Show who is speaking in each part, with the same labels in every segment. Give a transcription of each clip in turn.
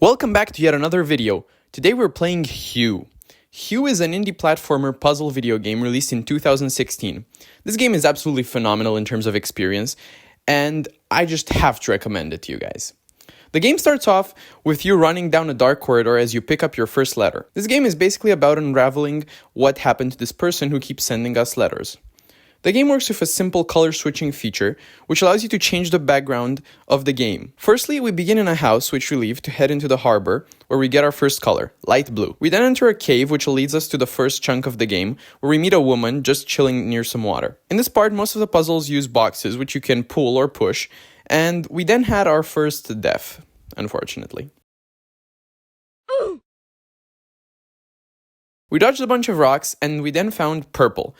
Speaker 1: Welcome back to yet another video. Today we're playing Hue. Hue is an indie platformer puzzle video game released in 2016. This game is absolutely phenomenal in terms of experience, and I just have to recommend it to you guys. The game starts off with you running down a dark corridor as you pick up your first letter. This game is basically about unraveling what happened to this person who keeps sending us letters. The game works with a simple color switching feature, which allows you to change the background of the game. Firstly, we begin in a house, which we leave to head into the harbor, where we get our first color, light blue. We then enter a cave, which leads us to the first chunk of the game, where we meet a woman just chilling near some water. In this part, most of the puzzles use boxes, which you can pull or push, and we then had our first death, unfortunately. We dodged a bunch of rocks, and we then found purple.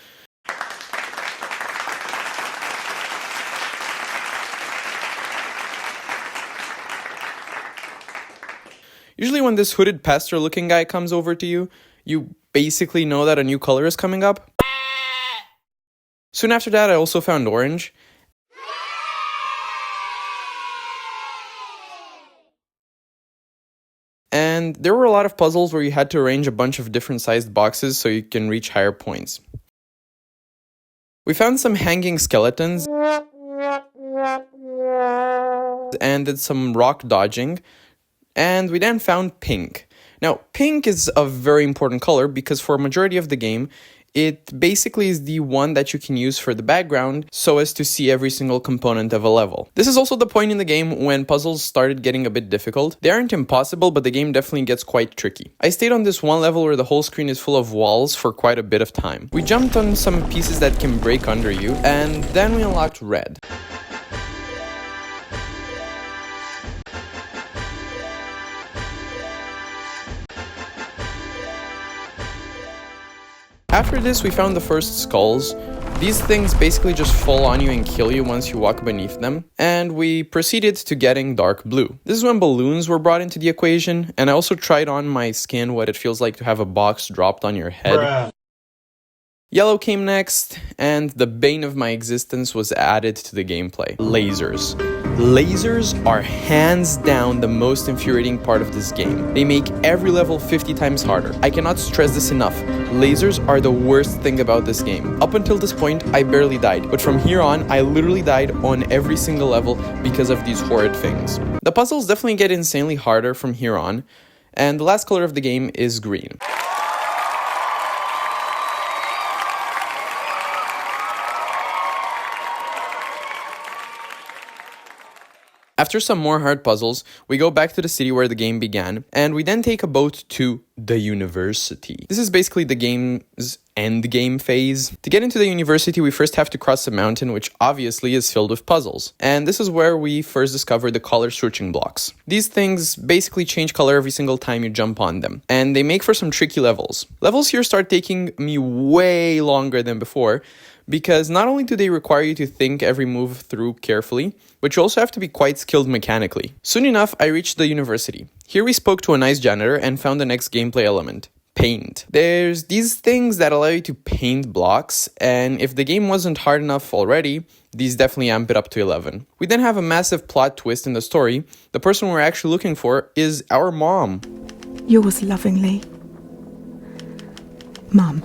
Speaker 1: Usually when this hooded pastor-looking guy comes over to you, you basically know that a new color is coming up. Soon after that, I also found orange. And there were a lot of puzzles where you had to arrange a bunch of different sized boxes so you can reach higher points. We found some hanging skeletons and did some rock dodging. And we then found pink. Now, pink is a very important color because for a majority of the game, it basically is the one that you can use for the background so as to see every single component of a level. This is also the point in the game when puzzles started getting a bit difficult. They aren't impossible, but the game definitely gets quite tricky. I stayed on this one level where the whole screen is full of walls for quite a bit of time. We jumped on some pieces that can break under you, and then we unlocked red. After this, we found the first skulls. These things basically just fall on you and kill you once you walk beneath them. And we proceeded to getting dark blue. This is when balloons were brought into the equation, and I also tried on my skin what it feels like to have a box dropped on your head. Bruh. Yellow came next, and the bane of my existence was added to the gameplay. Lasers. Lasers are hands down the most infuriating part of this game. They make every level 50 times harder. I cannot stress this enough. Lasers are the worst thing about this game. Up until this point, I barely died, but from here on, I literally died on every single level because of these horrid things. The puzzles definitely get insanely harder from here on, and the last color of the game is green. After some more hard puzzles, we go back to the city where the game began, and we then take a boat to the university. This is basically the game's end game phase. To get into the university, we first have to cross a mountain, which obviously is filled with puzzles. And this is where we first discover the color switching blocks. These things basically change color every single time you jump on them, and they make for some tricky levels. Levels here start taking me way longer than before, because not only do they require you to think every move through carefully, but you also have to be quite skilled mechanically. Soon enough, I reached the university. Here we spoke to a nice janitor and found the next gameplay element. Paint. There's these things that allow you to paint blocks, and if the game wasn't hard enough already, these definitely amp it up to 11. We then have a massive plot twist in the story. The person we're actually looking for is our mom.
Speaker 2: Yours lovingly, Mum.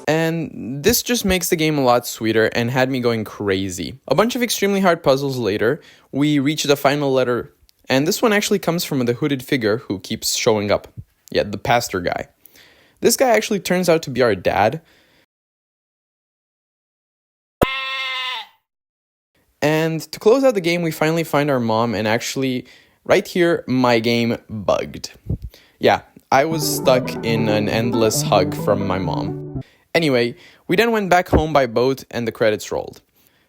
Speaker 1: And this just makes the game a lot sweeter and had me going crazy. A bunch of extremely hard puzzles later, we reach the final letter, and this one actually comes from the hooded figure who keeps showing up. Yeah, the pastor guy. This guy actually turns out to be our dad. And to close out the game, we finally find our mom, and actually, right here, my game bugged. Yeah, I was stuck in an endless hug from my mom. Anyway, we then went back home by boat and the credits rolled.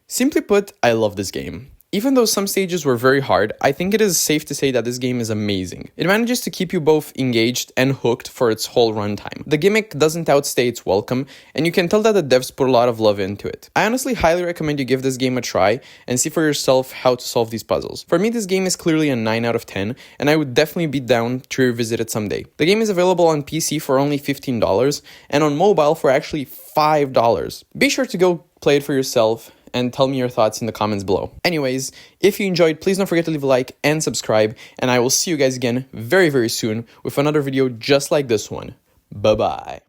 Speaker 1: Simply put, I love this game. Even though some stages were very hard, I think it is safe to say that this game is amazing. It manages to keep you both engaged and hooked for its whole runtime. The gimmick doesn't outstay its welcome, and you can tell that the devs put a lot of love into it. I honestly highly recommend you give this game a try and see for yourself how to solve these puzzles. For me, this game is clearly a 9 out of 10, and I would definitely be down to revisit it someday. The game is available on PC for only $15, and on mobile for actually $5. Be sure to go play it for yourself, and tell me your thoughts in the comments below. Anyways, if you enjoyed, please don't forget to leave a like and subscribe, and I will see you guys again very, very soon with another video just like this one. Bye-bye.